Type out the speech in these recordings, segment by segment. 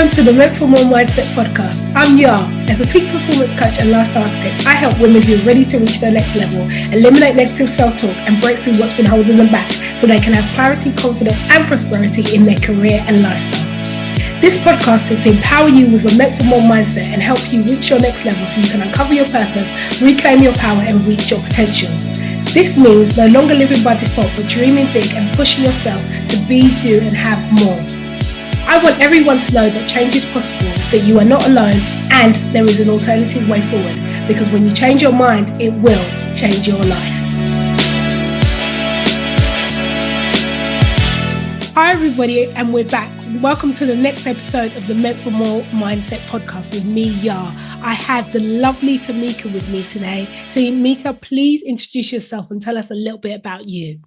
Welcome to the Meant for More Mindset podcast. I'm Yar. As a peak performance coach and lifestyle architect, I help women who are ready to reach their next level, eliminate negative self-talk, and break through what's been holding them back so they can have clarity, confidence, and prosperity in their career and lifestyle. This podcast is to empower you with a Meant for More mindset and help you reach your next level so you can uncover your purpose, reclaim your power, and reach your potential. This means no longer living by default, but dreaming big and pushing yourself to be, do, and have more. I want everyone to know that change is possible, that you are not alone, and there is an alternative way forward. Because when you change your mind, it will change your life. Hi everybody, and we're back. Welcome to the next episode of the Meant for More Mindset podcast with me, Yar. I have the lovely Tameka with me today. Tameka, please introduce yourself and tell us a little bit about you.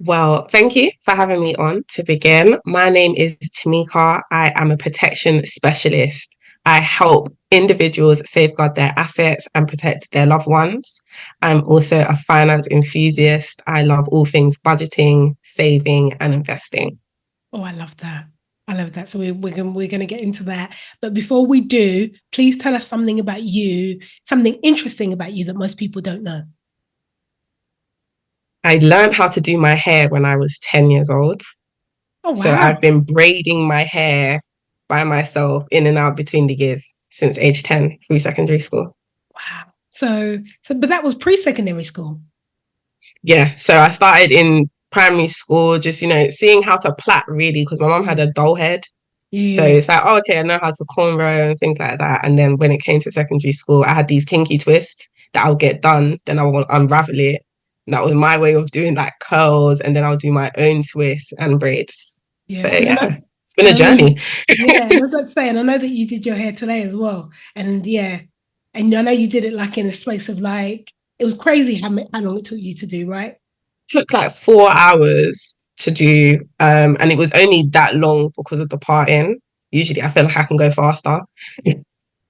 Well, thank you for having me on to begin. My name is Tameka. I am a protection specialist. I help individuals safeguard their assets and protect their loved ones. I'm also a finance enthusiast. I love all things budgeting, saving, and investing. Oh, I love that. I love that. So we're going to get into that. But before we do, please tell us something about you, something interesting about you that most people don't know. I learned how to do my hair when I was 10 years old. Oh, wow. So I've been braiding my hair by myself in and out between the years since age 10 through secondary school. Wow. So, but that was pre-secondary school. Yeah. So I started in primary school, just, seeing how to plait really, because my mum had a doll head. Yeah. So it's like, oh, okay, I know how to cornrow and things like that. And then when it came to secondary school, I had these kinky twists that I'll get done, then I will unravel it. And that was my way of doing like curls, and then I'll do my own twists and braids. Yeah. So yeah, it's been a journey. Yeah, that's what I'm saying. I know that you did your hair today as well. And yeah, and I know you did it like in a space of like, it was crazy how long it took you to do, right? It took like 4 hours to do, and it was only that long because of the parting. Usually I feel like I can go faster.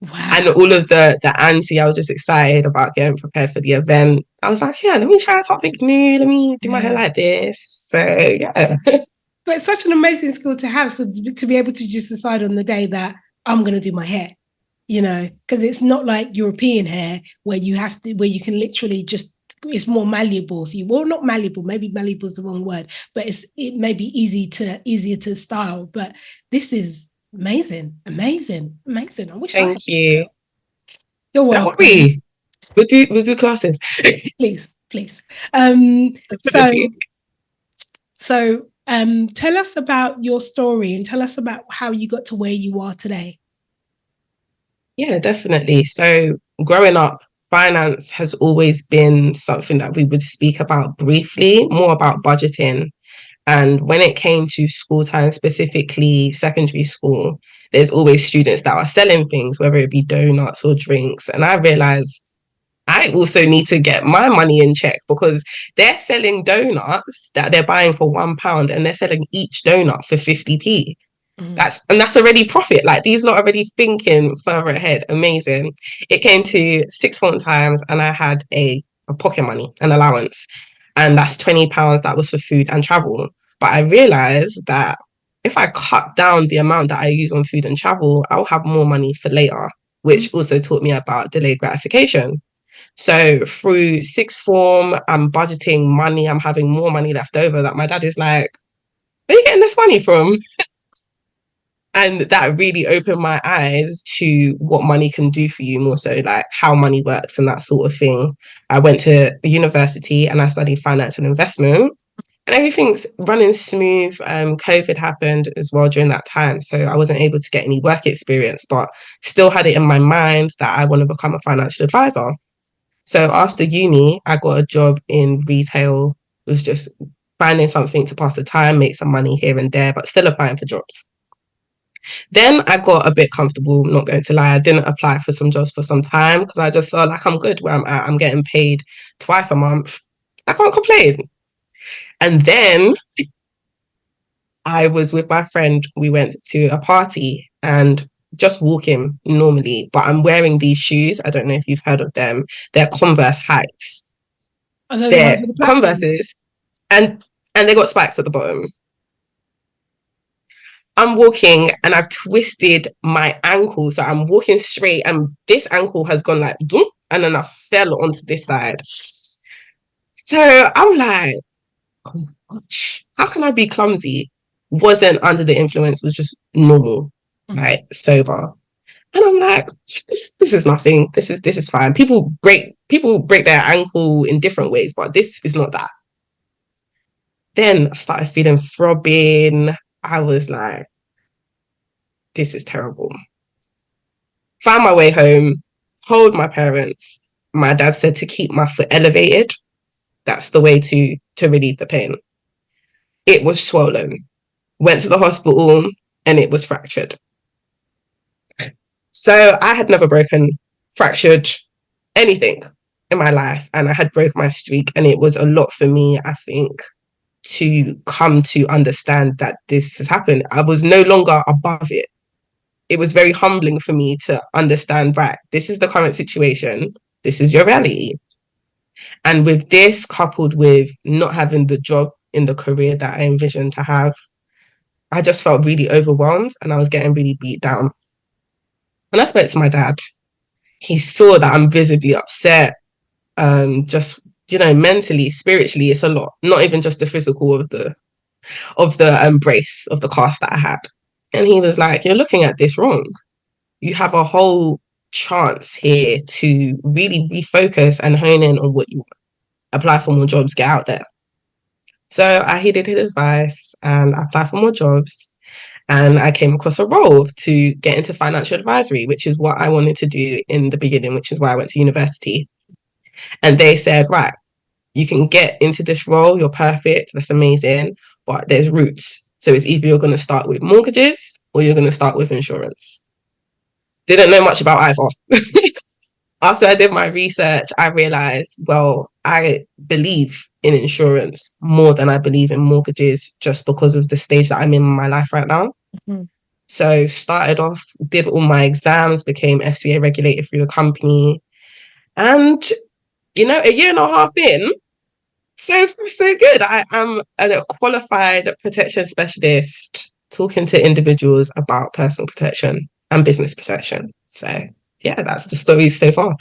Wow. And all of the I was just excited about getting prepared for the event. I was like, yeah, let me try something new. Let me do my hair like this. So yeah. But it's such an amazing skill to have. So to be able to just decide on the day that I'm going to do my hair, because it's not like European hair where you can literally just, it's more malleable not malleable, maybe malleable is the wrong word, but it may be easier to style. But this is amazing. I wish. Thank you. You're welcome. We'll do classes. Please. So tell us about your story and tell us about how you got to where you are today. Yeah, definitely. So growing up, finance has always been something that we would speak about briefly, more about budgeting. And when it came to school time, specifically secondary school, there's always students that are selling things, whether it be donuts or drinks. And I realized I also need to get my money in check, because they're selling donuts that they're buying for £1 and they're selling each donut for 50p. That's already profit. Like, these lot are already thinking further ahead. Amazing. It came to sixth form times and I had a pocket money, an allowance. And that's £20 that was for food and travel. But I realized that if I cut down the amount that I use on food and travel, I'll have more money for later, which also taught me about delayed gratification. So through sixth form, I'm budgeting money. I'm having more money left over that my dad is like, where are you getting this money from? And that really opened my eyes to what money can do for you, more so like how money works and that sort of thing. I went to university and I studied finance and investment, and everything's running smooth. COVID happened as well during that time, so I wasn't able to get any work experience, but still had it in my mind that I want to become a financial advisor. So after uni, I got a job in retail. It was just finding something to pass the time, make some money here and there, but still applying for jobs. Then I got a bit comfortable, not going to lie. I didn't apply for some jobs for some time because I just felt like I'm good where I'm at. I'm getting paid twice a month. I can't complain. And then I was with my friend. We went to a party and just walking normally, but I'm wearing these shoes. I don't know if you've heard of them. They're Converse hikes. They're Converses, and they got spikes at the bottom. I'm walking and I've twisted my ankle. So I'm walking straight and this ankle has gone like, boom, and then I fell onto this side. So I'm like, oh my gosh, how can I be clumsy? Wasn't under the influence, was just normal, like sober. And I'm like, this is nothing. This is fine. People break their ankle in different ways, but this is not that. Then I started feeling throbbing. I was like, this is terrible. Found my way home, told my parents. My dad said to keep my foot elevated. That's the way to relieve the pain. It was swollen. Went to the hospital and it was fractured. So I had never fractured anything in my life, and I had broke my streak, and it was a lot for me, I think, to come to understand that this has happened. I was no longer above it. It was very humbling for me to understand, right, this is the current situation. This is your reality. And with this, coupled with not having the job in the career that I envisioned to have, I just felt really overwhelmed and I was getting really beat down. When I spoke to my dad, he saw that I'm visibly upset, just, mentally, spiritually, it's a lot. Not even just the physical of the brace of the cast that I had. And he was like, you're looking at this wrong. You have a whole chance here to really refocus and hone in on what you want. Apply for more jobs, get out there. So I heeded his advice and I applied for more jobs. And I came across a role to get into financial advisory, which is what I wanted to do in the beginning, which is why I went to university. And they said, right, you can get into this role, you're perfect, that's amazing, but there's routes. So it's either you're going to start with mortgages or you're going to start with insurance. Didn't know much about either. After I did my research, I realized, well, I believe in insurance more than I believe in mortgages just because of the stage that I'm in my life right now. Mm-hmm. So started off, did all my exams, became FCA regulated through the company. And, a year and a half in, so good. I am a qualified protection specialist talking to individuals about personal protection and business protection. So yeah, that's the story so far.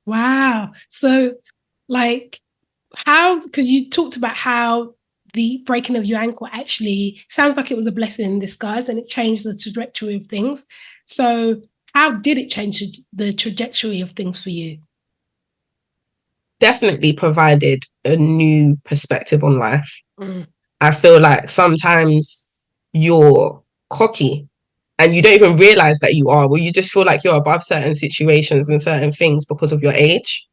Wow. So because you talked about how the breaking of your ankle actually sounds like it was a blessing in disguise and it changed the trajectory of things. So how did it change the trajectory of things for you? Definitely provided a new perspective on life. I feel like sometimes you're cocky and you don't even realize that you are, or you just feel like you're above certain situations and certain things because of your age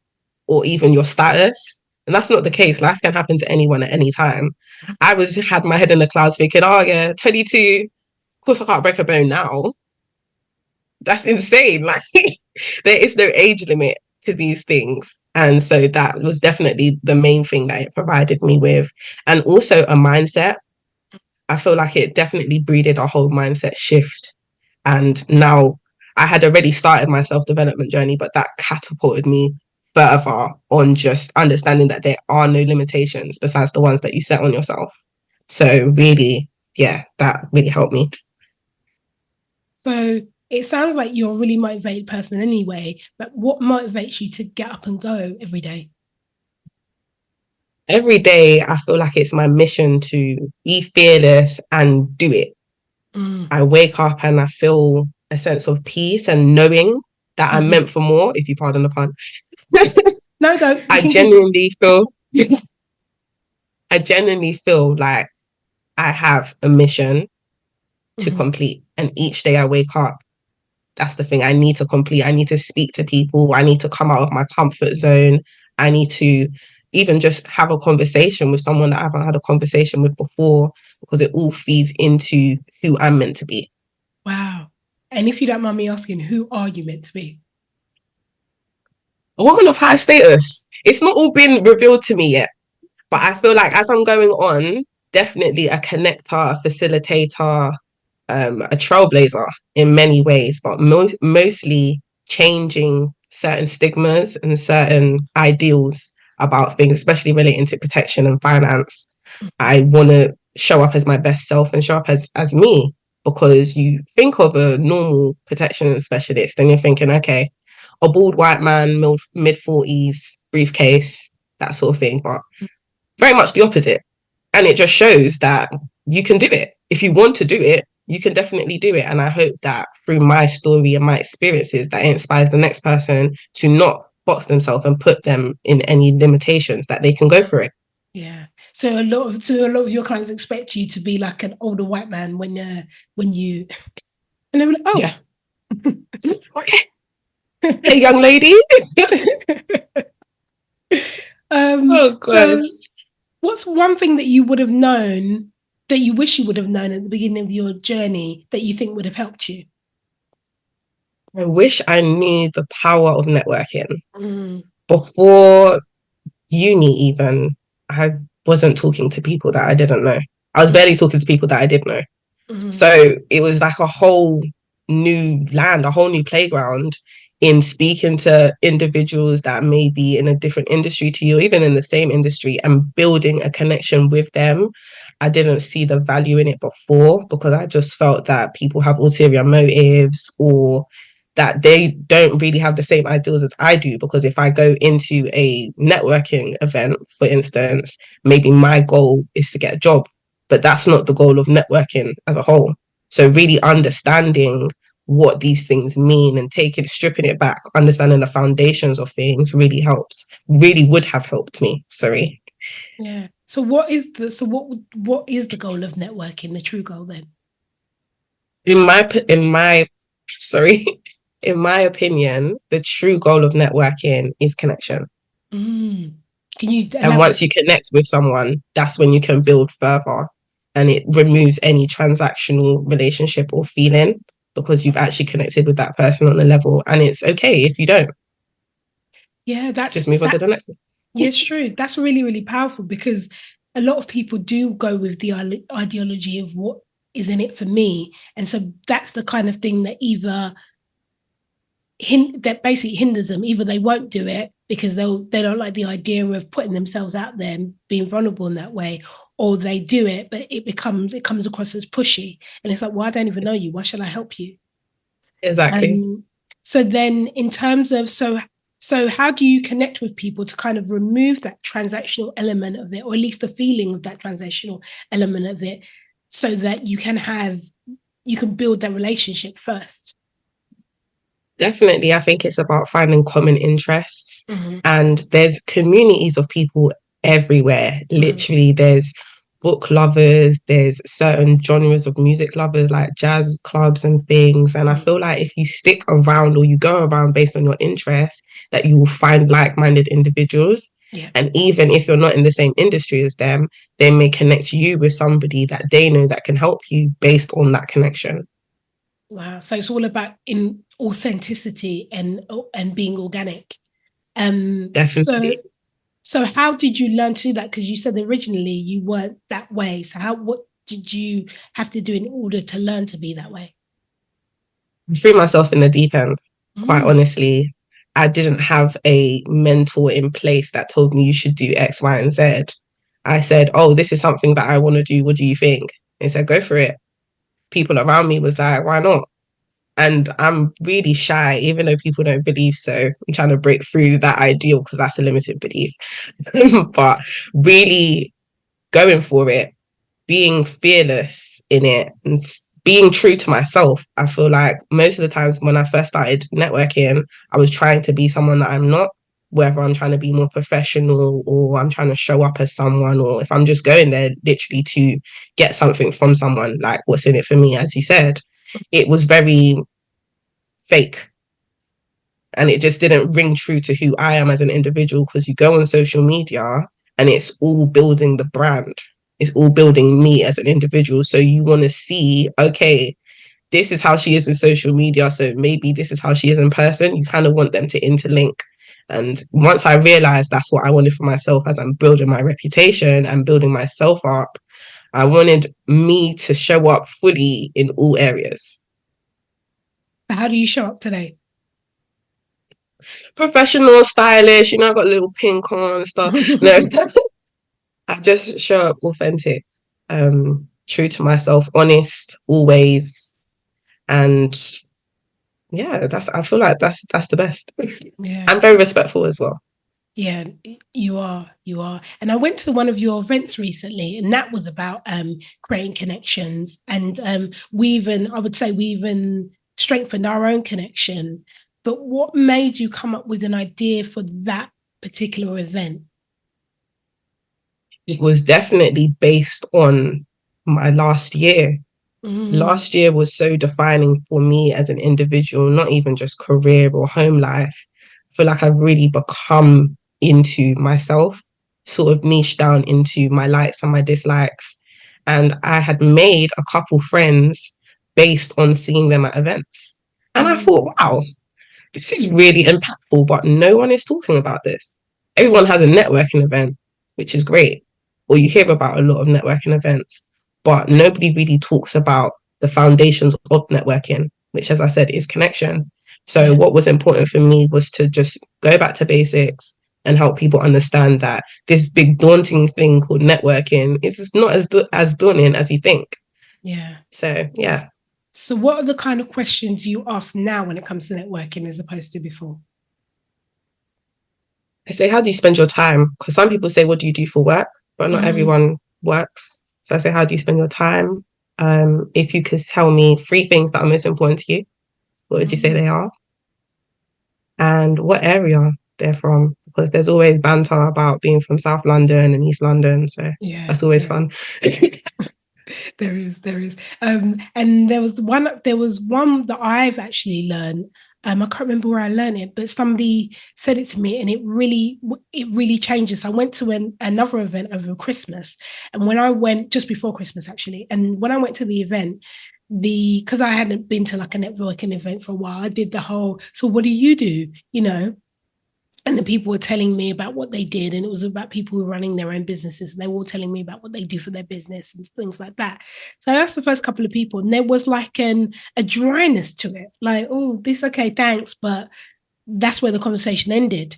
or even your status. And that's not the case. Life can happen to anyone at any time. I had my head in the clouds thinking, oh yeah, 22, of course I can't break a bone now. That's insane. Like there is no age limit to these things. And so that was definitely the main thing that it provided me with. And also a mindset. I feel like it definitely breeded a whole mindset shift. And now I had already started my self-development journey, but that catapulted me further on just understanding that there are no limitations besides the ones that you set on yourself. So really, yeah, that really helped me. So it sounds like you're a really motivated person anyway, but what motivates you to get up and go every day? Every day, I feel like it's my mission to be fearless and do it. I wake up and I feel a sense of peace and knowing that I'm meant for more, if you pardon the pun. No, don't. I genuinely feel like I have a mission to complete. And each day I wake up, that's the thing I need to complete. I need to speak to people. I need to come out of my comfort zone. I need to even just have a conversation with someone that I haven't had a conversation with before, because it all feeds into who I'm meant to be. Wow. And if you don't mind me asking, who are you meant to be? A woman of high status. It's not all been revealed to me yet, but I feel like as I'm going on, definitely a connector, a facilitator, a trailblazer in many ways, but mostly changing certain stigmas and certain ideals about things, especially relating to protection and finance. I want to show up as my best self and show up as me because you think of a normal protection specialist and you're thinking, okay, a bald white man, mid 40s, briefcase, that sort of thing. But very much the opposite. And it just shows that you can do it. If you want to do it, you can definitely do it. And I hope that through my story and my experiences, that it inspires the next person to not box themselves and put them in any limitations, that they can go for it. Yeah. So a lot of your clients expect you to be like an older white man when you and they were like, oh yeah. Okay. Hey, young lady. Oh gosh. So what's one thing that you would have known that you wish you would have known at the beginning of your journey that you think would have helped you? I wish I knew the power of networking. Before uni even, I wasn't talking to people that I didn't know. I was barely talking to people that I did know. So it was like a whole new land, a whole new playground in speaking to individuals that may be in a different industry to you, even in the same industry, and building a connection with them. I didn't see the value in it before because I just felt that people have ulterior motives, or that they don't really have the same ideals as I do. Because if I go into a networking event, for instance, maybe my goal is to get a job, but that's not the goal of networking as a whole. So really understanding what these things mean and stripping it back, understanding the foundations of things really would have helped me. Sorry. Yeah. So what is the goal of networking, the true goal then? In my sorry, in my opinion, the true goal of networking is connection. Can you elaborate? And once you connect with someone, that's when you can build further, and it removes any transactional relationship or feeling, because you've actually connected with that person on a level, and it's okay if you don't. Yeah, just move on to the next one. Yeah, it's true. That's really, really powerful, because a lot of people do go with the ideology of what is in it for me. And so that's the kind of thing that that basically hinders them. Either they won't do it because they don't like the idea of putting themselves out there and being vulnerable in that way, or they do it, but it comes across as pushy. And it's like, well, I don't even know you. Why should I help you? Exactly. So then in terms of, so how do you connect with people to kind of remove that transactional element of it, or at least the feeling of that transactional element of it, so that you can build that relationship first? Definitely. I think it's about finding common interests. And there's communities of people everywhere. Literally, there's book lovers, there's certain genres of music lovers, like jazz clubs and things. And I feel like if you stick around, or you go around based on your interests, that you will find like-minded individuals. Yeah. And even if you're not in the same industry as them, they may connect you with somebody that they know that can help you based on that connection. Wow. So it's all about in authenticity and being organic. Definitely. So how did you learn to do that? Because you said originally you weren't that way. So what did you have to do in order to learn to be that way? I threw myself in the deep end, quite honestly. I didn't have a mentor in place that told me you should do X, Y, and Z. I said, oh, this is something that I want to do. What do you think? They said, go for it. People around me was like, why not? And I'm really shy, even though people don't believe so. I'm trying to break through that ideal because that's a limited belief. But really going for it, being fearless in it, and being true to myself. I feel like most of the times when I first started networking, I was trying to be someone that I'm not, whether I'm trying to be more professional, or I'm trying to show up as someone, or if I'm just going there literally to get something from someone, like what's in it for me, as you said. It was very fake, and it just didn't ring true to who I am as an individual, because you go on social media and it's all building the brand. It's all building me as an individual. So you want to see, okay, this is how she is in social media, so maybe this is how she is in person. You kind of want them to interlink. And once I realized that's what I wanted for myself, as I'm building my reputation and building myself up, I wanted me to show up fully in all areas. So how do you show up today? Professional, stylish, I've got a little pink on and stuff. No, I just show up authentic. true to myself, honest, always. And yeah, I feel like that's the best. Yeah. I'm very respectful as well. Yeah, you are. And I went to one of your events recently, and that was about creating connections. And I would say we even strengthened our own connection. But what made you come up with an idea for that particular event? It was definitely based on my last year. Last year was so defining for me as an individual, not even just career or home life. I feel like I've really become into myself, sort of niche down into my likes and my dislikes. And I had made a couple friends based on seeing them at events. And I thought, wow, this is really impactful, but no one is talking about this. Everyone has a networking event, which is great, or you hear about a lot of networking events, but nobody really talks about the foundations of networking, which, as I said, is connection. So what was important for me was to just go back to basics and help people understand that this big daunting thing called networking is just not as daunting as you think. Yeah. So, yeah. So what are the kind of questions you ask now when it comes to networking as opposed to before? I say, how do you spend your time? Because some people say, what do you do for work? But not everyone works. So I say, how do you spend your time? If you could tell me 3 things that are most important to you, what would you say they are? And what area they're from? Because there's always banter about being from South London and East London. So that's always fun. There is. And there was one that I've actually learned. I can't remember where I learned it, but somebody said it to me, and it really changes. I went to another event over Christmas, and when I went just before Christmas, actually, and when I went to the event, because I hadn't been to like a networking event for a while, I did the whole, so what do you do? And the people were telling me about what they did, and it was about people who were running their own businesses, and they were all telling me about what they do for their business and things like that. So I asked the first couple of people, and there was like a dryness to it, like, oh, this, okay, thanks, but that's where the conversation ended.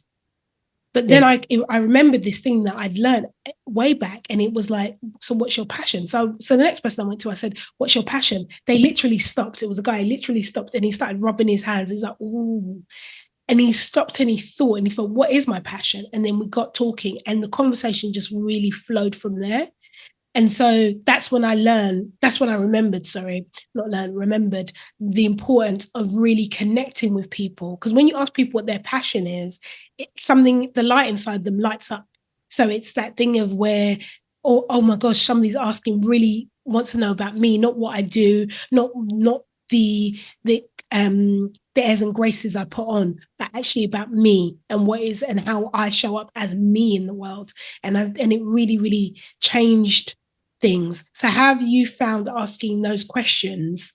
But then I remembered this thing that I'd learned way back, and it was like, so what's your passion? So the next person I went to, I said, what's your passion? They literally stopped. It was a guy, literally stopped, and he started rubbing his hands. He's like, ooh. And he stopped and he thought, and he thought, what is my passion? And then we got talking, and the conversation just really flowed from there. And so that's when I remembered the importance of really connecting with people. Because when you ask people what their passion is, it's something, the light inside them lights up. So it's that thing of where, oh my gosh, somebody's asking, really wants to know about me, not what I do, not the airs and graces I put on, but actually about me and and how I show up as me in the world. And it really, really changed things. So have you found asking those questions,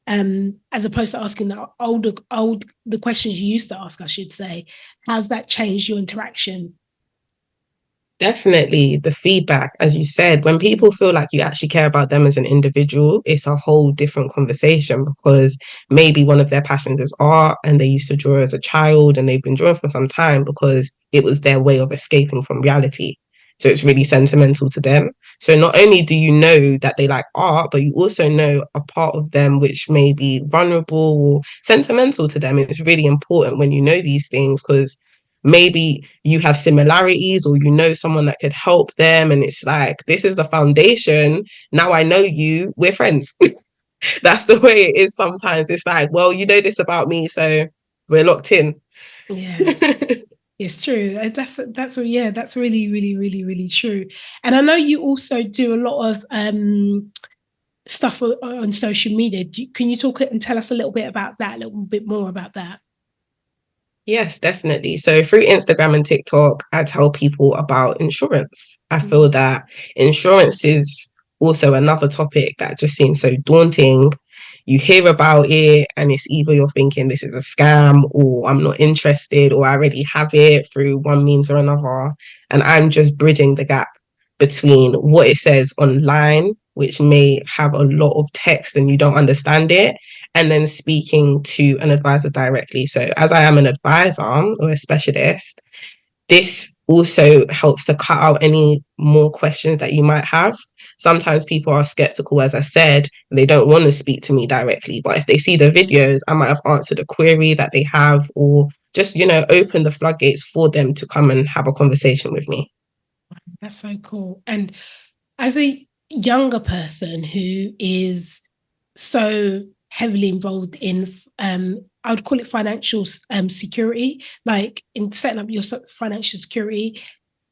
as opposed to asking the questions you used to ask, I should say, how's that changed your interaction? Definitely the feedback, as you said, when people feel like you actually care about them as an individual, it's a whole different conversation, because maybe one of their passions is art and they used to draw as a child and they've been drawing for some time because it was their way of escaping from reality. So it's really sentimental to them. So not only do you know that they like art, but you also know a part of them which may be vulnerable or sentimental to them. It's really important when you know these things, because maybe you have similarities or you know someone that could help them, and it's like, this is the foundation. Now I know you, we're friends. That's the way it is sometimes. It's like, well, you know this about me, so we're locked in. Yeah. It's true. That's really, really, really, really true. And I know you also do a lot of stuff on social media. Can you talk and tell us a little bit about that, a little bit more about that? Yes, definitely. So through Instagram and TikTok, I tell people about insurance. I feel that insurance is also another topic that just seems so daunting. You hear about it and it's either you're thinking this is a scam, or I'm not interested, or I already have it through one means or another. And I'm just bridging the gap between what it says online, which may have a lot of text and you don't understand it, and then speaking to an advisor directly. So as I am an advisor or a specialist, this also helps to cut out any more questions that you might have. Sometimes people are skeptical, as I said, and they don't want to speak to me directly. But if they see the videos, I might have answered a query that they have, or just, open the floodgates for them to come and have a conversation with me. That's so cool. And as a younger person who is so heavily involved in, I would call it financial security, like in setting up your financial security,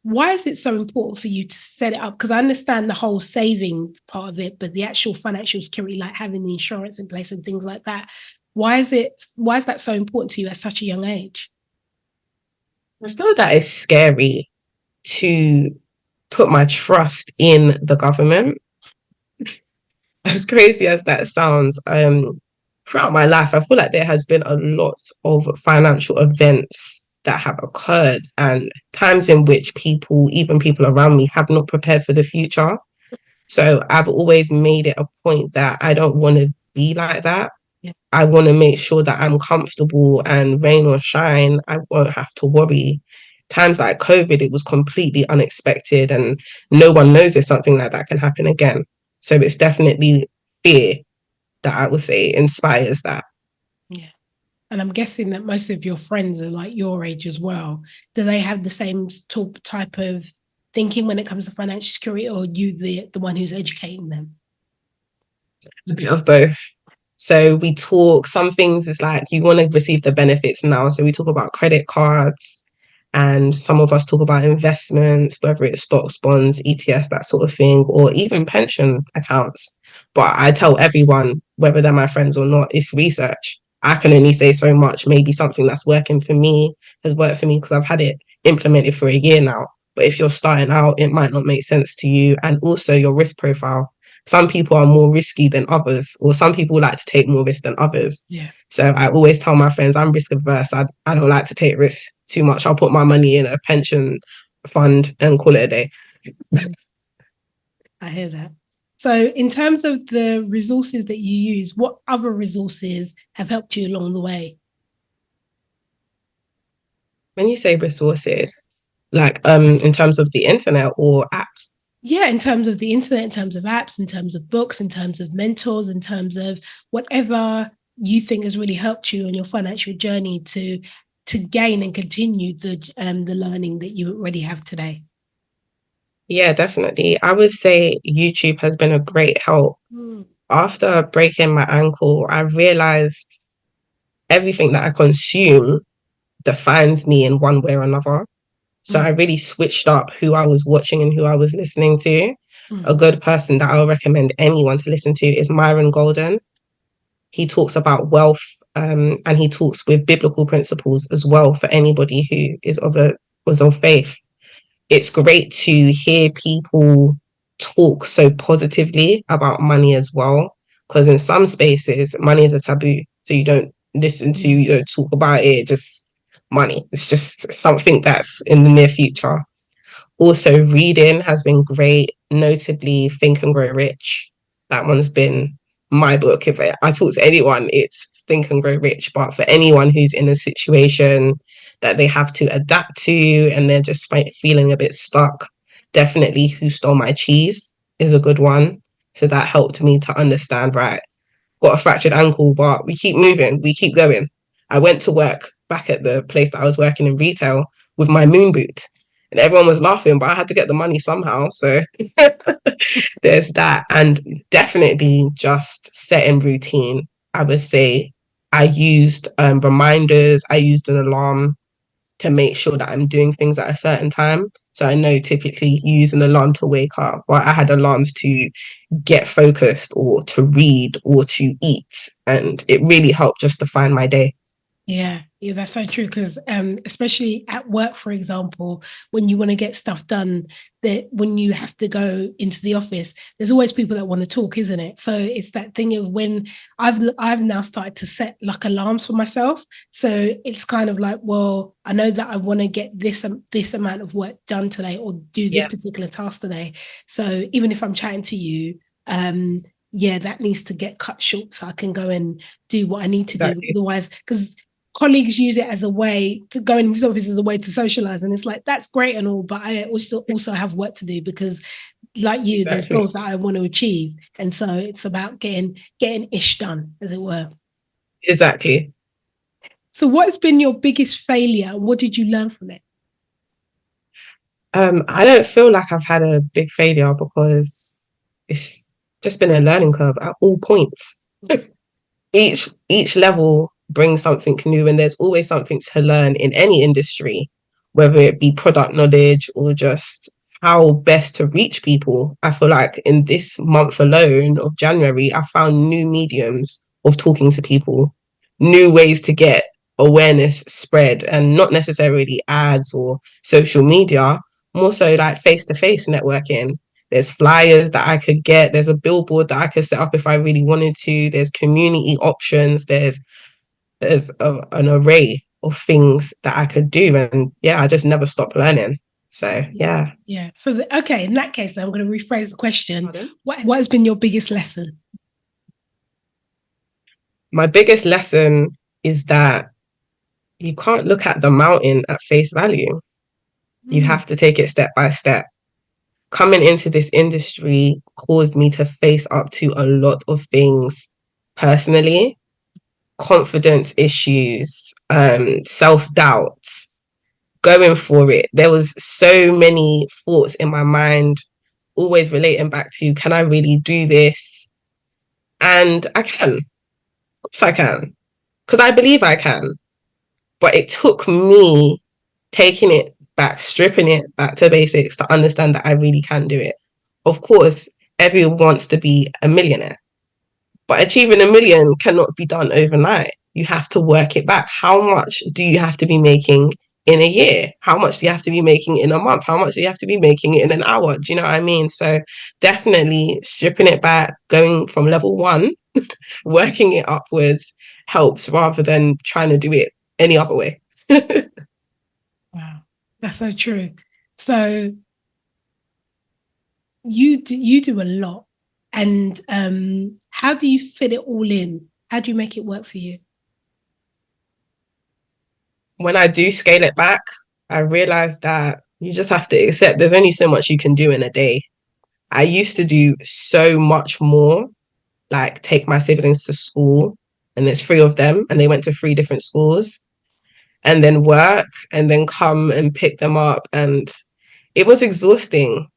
why is it so important for you to set it up? Because I understand the whole saving part of it, but the actual financial security, like having the insurance in place and things like that, why is that so important to you at such a young age? I feel that it's scary to put my trust in the government. As crazy as that sounds, throughout my life, I feel like there has been a lot of financial events that have occurred and times in which people, even people around me, have not prepared for the future. So I've always made it a point that I don't want to be like that. Yeah. I want to make sure that I'm comfortable, and rain or shine, I won't have to worry. Times like COVID, it was completely unexpected, and no one knows if something like that can happen again. So it's definitely fear that I would say inspires that. Yeah. And I'm guessing that most of your friends are like your age as well. Do they have the same type of thinking when it comes to financial security, or you the one who's educating them? A bit of both. So we talk, some things is like you want to receive the benefits now. So we talk about credit cards, and some of us talk about investments, whether it's stocks, bonds, ETFs, that sort of thing, or even pension accounts. But I tell everyone, whether they're my friends or not, it's research. I can only say so much. Maybe something that's working for me has worked for me because I've had it implemented for a year now. But if you're starting out, it might not make sense to you. And also your risk profile. Some people are more risky than others, or some people like to take more risk than others. Yeah. So I always tell my friends I'm risk averse. I don't like to take risks too much. I'll put my money in a pension fund and call it a day. I hear that. So in terms of the resources that you use, what other resources have helped you along the way? When you say resources, like in terms of the internet or apps? Yeah, in terms of the internet, in terms of apps, in terms of books, in terms of mentors, in terms of whatever you think has really helped you on your financial journey to gain and continue the learning that you already have today. Yeah, definitely. I would say YouTube has been a great help. After breaking my ankle, I realized everything that I consume defines me in one way or another. So I really switched up who I was watching and who I was listening to. A good person that I would recommend anyone to listen to is Myron Golden. He talks about wealth, and he talks with biblical principles as well for anybody who was of faith. It's great to hear people talk so positively about money as well, because in some spaces money is a taboo, so you don't talk about it. Just money, it's just something that's in the near future. Also, reading has been great, notably Think and Grow Rich. That one's been my book. If I talk to anyone, it's Think and Grow Rich. But for anyone who's in a situation that they have to adapt to and they're just feeling a bit stuck, definitely Who Stole My Cheese is a good one. So that helped me to understand, right, got a fractured ankle, but we keep moving, we keep going. I went to work back at the place that I was working in retail with my moon boot, and everyone was laughing, but I had to get the money somehow. So there's that. And definitely just setting routine. I would say I used reminders, I used an alarm to make sure that I'm doing things at a certain time. So I know typically you use an alarm to wake up, but I had alarms to get focused or to read or to eat. And it really helped just define my day. Yeah, that's so true. Because especially at work, for example, when you want to get stuff done, that when you have to go into the office, there's always people that want to talk, isn't it? So it's that thing of when I've now started to set like alarms for myself. So it's kind of like, well, I know that I want to get this amount of work done today, or do this particular task today. So even if I'm chatting to you, that needs to get cut short so I can go and do what I need to do. Otherwise, because colleagues use it as a way to going into the office as a way to socialize. And it's like, that's great and all, but I also have work to do because like you, there's goals that I want to achieve. And so it's about getting ish done, as it were. Exactly. So what has been your biggest failure? What did you learn from it? I don't feel like I've had a big failure because it's just been a learning curve at all points. each level brings something new, and there's always something to learn in any industry, whether it be product knowledge or just how best to reach people. I feel like in this month alone of January, I found new mediums of talking to people, new ways to get awareness spread, and not necessarily ads or social media, more so like face-to-face networking. There's flyers that I could get. There's a billboard that I could set up if I really wanted to. There's community options. There's an array of things that I could do. And yeah, I just never stopped learning. So yeah. Yeah. So okay, in that case, then I'm going to rephrase the question. What has been your biggest lesson? My biggest lesson is that you can't look at the mountain at face value. You have to take it step by step. Coming into this industry caused me to face up to a lot of things personally, confidence issues, self-doubt, going for it. There was so many thoughts in my mind, always relating back to, can I really do this? And I can. Yes, I can. Because I believe I can. But it took me taking it back, stripping it back to basics to understand that I really can do it. Of course, everyone wants to be a millionaire, but achieving a million cannot be done overnight. You have to work it back. How much do you have to be making in a year? How much do you have to be making in a month? How much do you have to be making in an hour? Do you know what I mean? So definitely stripping it back, going from level one, working it upwards helps rather than trying to do it any other way. Wow, that's so true. So you do a lot, and how do you fit it all in? How do you make it work for you? When I do scale it back, I realize that you just have to accept there's only so much you can do in a day. I used to do so much more, like take my siblings to school, and there's three of them, and they went to three different schools, and then work, and then come and pick them up. And it was exhausting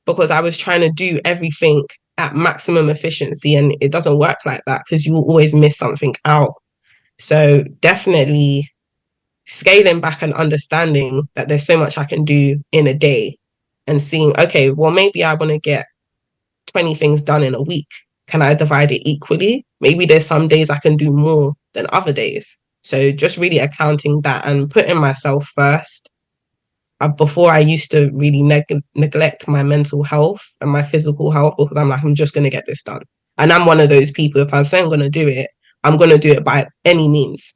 because I was trying to do everything at maximum efficiency, and it doesn't work like that because you will always miss something out. So definitely scaling back and understanding that there's so much I can do in a day, and seeing, okay, well, maybe I want to get 20 things done in a week. Can I divide it equally? Maybe there's some days I can do more than other days. So just really accounting that and putting myself first. Before, I used to really neglect my mental health and my physical health because I'm like, I'm just going to get this done. And I'm one of those people, if I'm saying I'm going to do it, I'm going to do it by any means,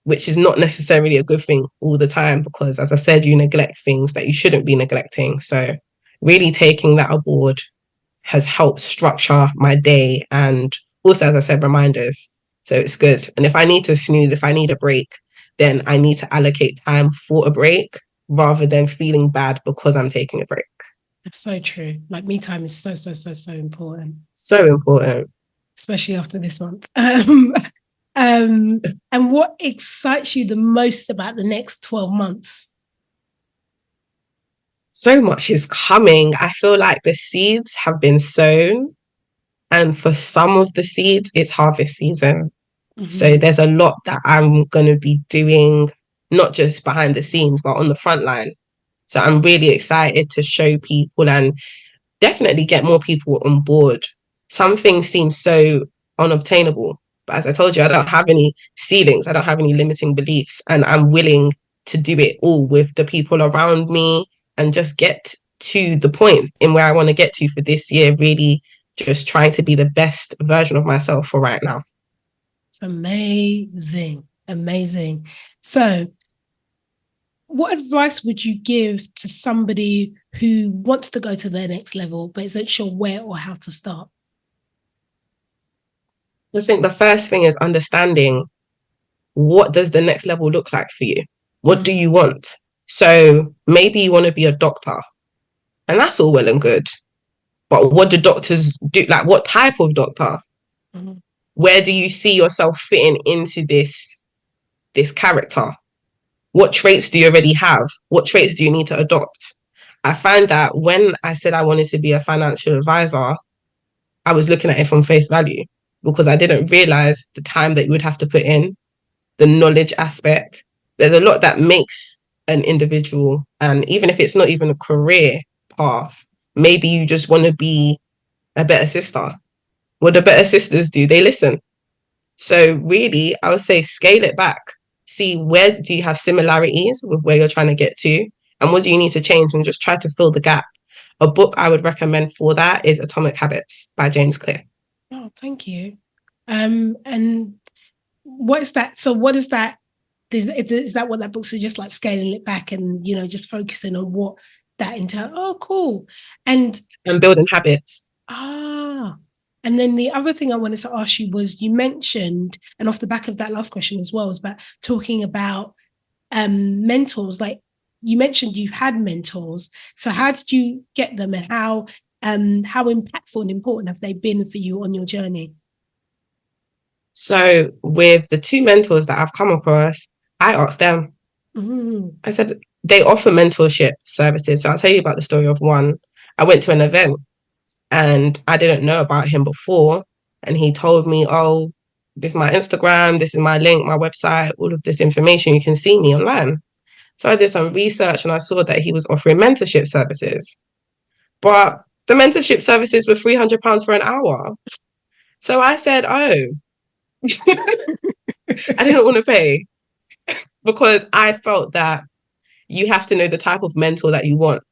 which is not necessarily a good thing all the time because, as I said, you neglect things that you shouldn't be neglecting. So really taking that aboard has helped structure my day, and also, as I said, reminders. So it's good. And if I need to snooze, if I need a break, then I need to allocate time for a break rather than feeling bad because I'm taking a break. That's so true. Like, me time is so important. So important. Especially after this month. And what excites you the most about the next 12 months? So much is coming. I feel like the seeds have been sown, and for some of the seeds, it's harvest season. Mm-hmm. So there's a lot that I'm going to be doing, not just behind the scenes, but on the front line. So I'm really excited to show people and definitely get more people on board. Some things seem so unobtainable, but as I told you, I don't have any ceilings. I don't have any limiting beliefs, and I'm willing to do it all with the people around me and just get to the point in where I want to get to for this year, really just trying to be the best version of myself for right now. Amazing. So what advice would you give to somebody who wants to go to their next level but isn't sure where or how to start? I think the first thing is understanding what does the next level look like for you? What do you want? So maybe you want to be a doctor, and that's all well and good. But what do doctors do? Like, what type of doctor? Where do you see yourself fitting into this character? What traits do you already have? What traits do you need to adopt? I find that when I said I wanted to be a financial advisor, I was looking at it from face value because I didn't realize the time that you would have to put in, the knowledge aspect. There's a lot that makes an individual, and even if it's not even a career path, maybe you just want to be a better sister. What do better sisters do? They listen. So really, I would say scale it back. See, where do you have similarities with where you're trying to get to, and what do you need to change, and just try to fill the gap. A book I would recommend for that is Atomic Habits by James Clear. Oh, thank you. And what is that? So what is that? Is that what that book suggests, like scaling it back and, you know, just focusing on what that entails? Oh, cool. And building habits. And then the other thing I wanted to ask you was, you mentioned, and off the back of that last question as well, was about talking about mentors. Like, you mentioned you've had mentors. So how did you get them, and how impactful and important have they been for you on your journey? So with the two mentors that I've come across, I asked them. I said, they offer mentorship services. So I'll tell you about the story of one. I went to an event and I didn't know about him before. And he told me, oh, this is my Instagram, this is my link, my website, all of this information. You can see me online. So I did some research and I saw that he was offering mentorship services. But the mentorship services were £300 for an hour. So I said, oh, I didn't want to pay because I felt that you have to know the type of mentor that you want.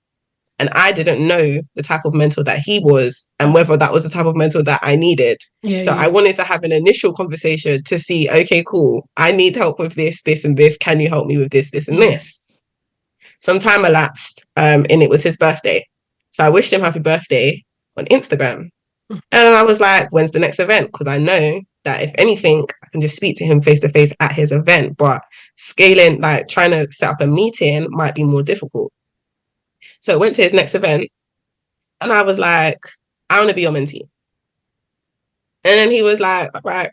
And I didn't know the type of mentor that he was and whether that was the type of mentor that I needed. I wanted to have an initial conversation to see, okay, cool, I need help with this, this, and this. Can you help me with this, this, and this? Some time elapsed, and it was his birthday. So I wished him happy birthday on Instagram. And I was like, when's the next event? Because I know that if anything, I can just speak to him face to face at his event. But scaling, like trying to set up a meeting might be more difficult. So I went to his next event and I was like, I want to be your mentee. And then he was like, all right,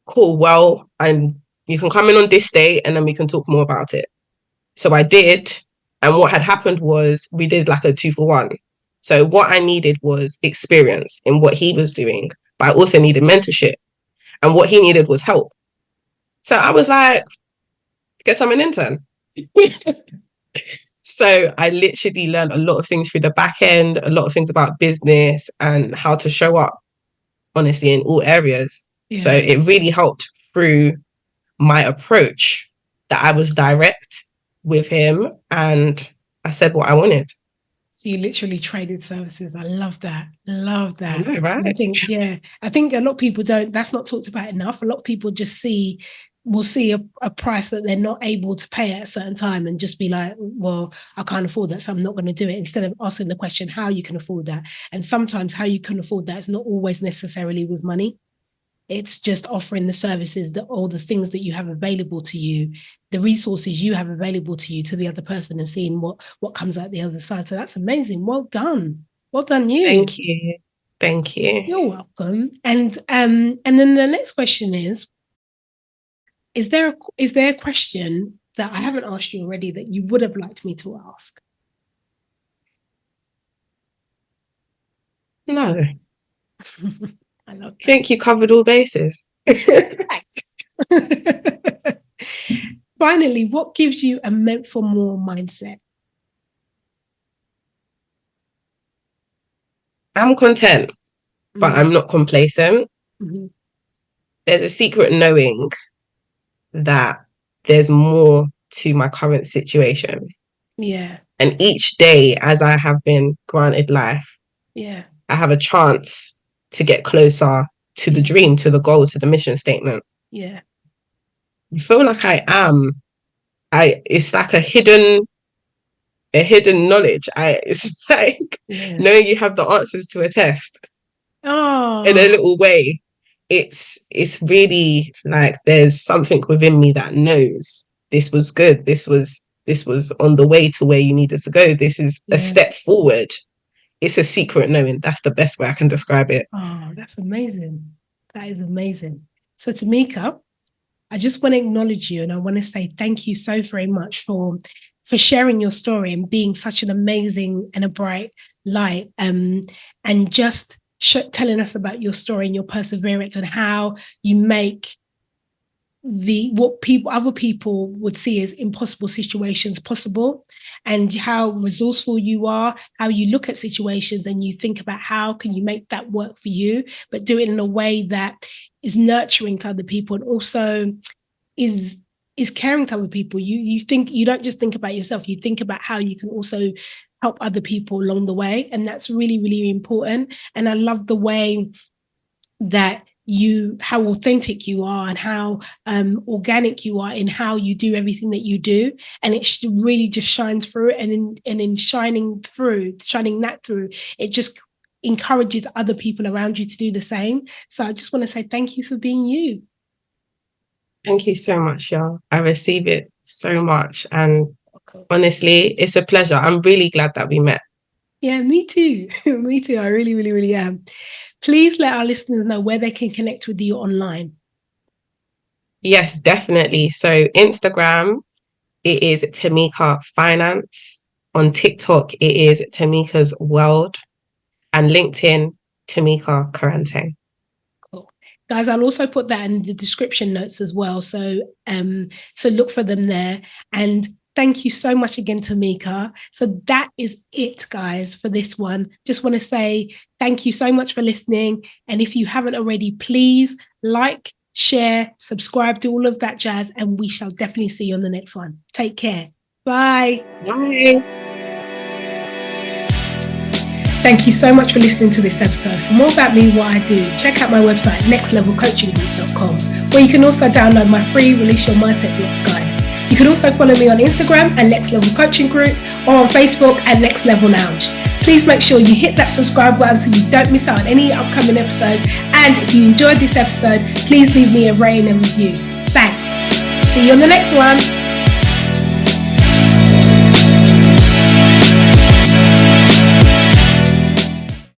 cool. Well, you can come in on this date and then we can talk more about it. So I did. And what had happened was we did like a 2-for-1. So what I needed was experience in what he was doing, but I also needed mentorship. And what he needed was help. So I was like, guess I'm an intern. So I literally learned a lot of things through the back end, a lot of things about business and how to show up, honestly, in all areas. Yeah. So it really helped through my approach that I was direct with him and I said what I wanted. So you literally traded services. I love that. Love that. I know, right? I think a lot of people that's not talked about enough. A lot of people just will see a price that they're not able to pay at a certain time and just be like, well, I can't afford that, so I'm not going to do it, instead of asking the question how you can afford that. And sometimes how you can afford that is not always necessarily with money. It's just offering the services, all the things that you have available to you, the resources you have available to you, to the other person, and seeing what comes out the other side. So that's amazing. Well done. Well done, you. Thank you. Thank you. You're welcome. And then the next question is there a question that I haven't asked you already that you would have liked me to ask? No. I love that. I think you covered all bases. Finally, what gives you a meant for more mindset? I'm content, but I'm not complacent. Mm-hmm. There's a secret knowing that there's more to my current situation. Yeah. And each day, as I have been granted life, yeah, I have a chance to get closer to the dream, to the goal, to the mission statement. Yeah. I feel like I am. It's like a hidden knowledge. It's like knowing you have the answers to a test. Oh. In a little way. it's really like there's something within me that knows this was good. This was on the way to where you needed to go. This is a step forward. It's a secret knowing. That's the best way I can describe it. Oh, that's amazing. That is amazing. So Tameka, I just want to acknowledge you, and I want to say thank you so very much for sharing your story and being such an amazing and a bright light, and just telling us about your story and your perseverance and how you make what other people would see as impossible situations possible, and how resourceful you are, how you look at situations and you think about how can you make that work for you, but do it in a way that is nurturing to other people and also is caring to other people. You don't just think about yourself, you think about how you can also help other people along the way, and that's really, really important. And I love the way that how authentic you are and how organic you are in how you do everything that you do, and it really just shines through. And in shining that through, it just encourages other people around you to do the same. So I just want to say thank you for being you. Thank you so much, y'all. I receive it so much, and honestly, it's a pleasure. I'm really glad that we met. Yeah, me too. Me too. I really, really, really am. Please let our listeners know where they can connect with you online. Yes, definitely. So Instagram, it is Tameka Finance. On TikTok, it is Tameka's World. And LinkedIn, Tameka Koranteng. Cool. Guys, I'll also put that in the description notes as well. So look for them there. And thank you so much again, Tameka. So that is it, guys, for this one. Just want to say thank you so much for listening. And if you haven't already, please like, share, subscribe, do all of that jazz. And we shall definitely see you on the next one. Take care. Bye. Bye. Thank you so much for listening to this episode. For more about me and what I do, check out my website, nextlevelcoachinggroup.com, where you can also download my free Release Your Mindset Blocks guide. You can also follow me on Instagram at Next Level Coaching Group or on Facebook at Next Level Lounge. Please make sure you hit that subscribe button so you don't miss out on any upcoming episodes. And if you enjoyed this episode, please leave me a rating and review. Thanks. See you on the next one.